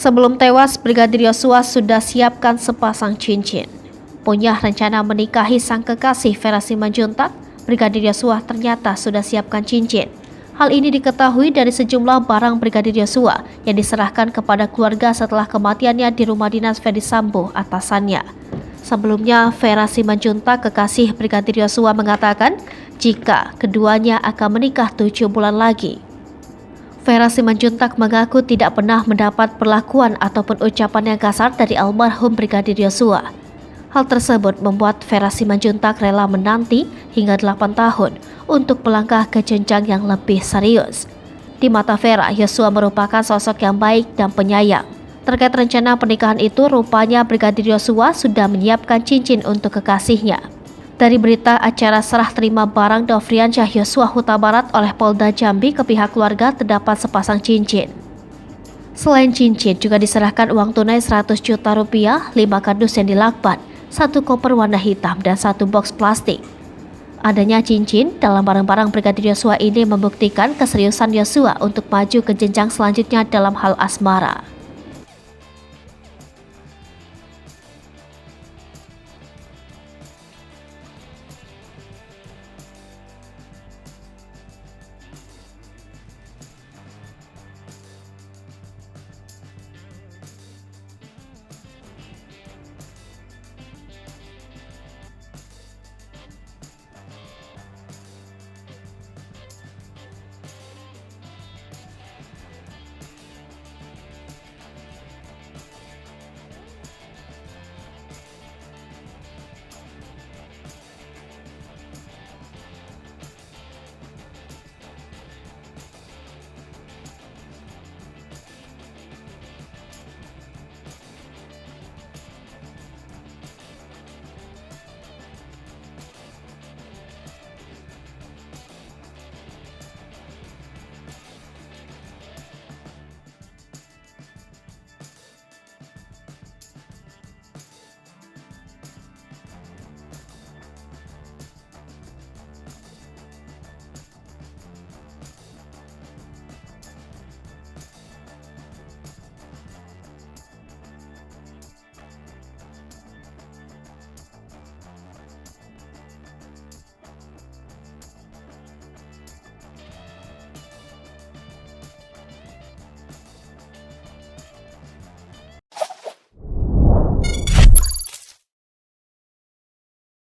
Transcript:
Sebelum tewas, Brigadir Yosua sudah siapkan sepasang cincin. Punya rencana menikahi sang kekasih Vera Simanjuntak, Brigadir Yosua ternyata sudah siapkan cincin. Hal ini diketahui dari sejumlah barang Brigadir Yosua yang diserahkan kepada keluarga setelah kematiannya di rumah dinas Ferdy Sambo atasannya. Sebelumnya, Vera Simanjuntak, kekasih Brigadir Yosua, mengatakan jika keduanya akan menikah 7 bulan lagi. Vera Simanjuntak mengaku tidak pernah mendapat perlakuan ataupun ucapan yang kasar dari almarhum Brigadir Yosua. Hal tersebut membuat Vera Simanjuntak rela menanti hingga 8 tahun untuk melangkah ke jenjang yang lebih serius. Di mata Vera, Yosua merupakan sosok yang baik dan penyayang. Terkait rencana pernikahan itu, rupanya Brigadir Yosua sudah menyiapkan cincin untuk kekasihnya. Dari berita acara serah terima barang Nofriansyah Yosua Huta Barat oleh Polda Jambi ke pihak keluarga terdapat sepasang cincin. Selain cincin, juga diserahkan uang tunai 100 juta rupiah, 5 kardus yang dilakban, 1 koper warna hitam, dan 1 box plastik. Adanya cincin dalam barang-barang Brigadir Yosua ini membuktikan keseriusan Yosua untuk maju ke jenjang selanjutnya dalam hal asmara.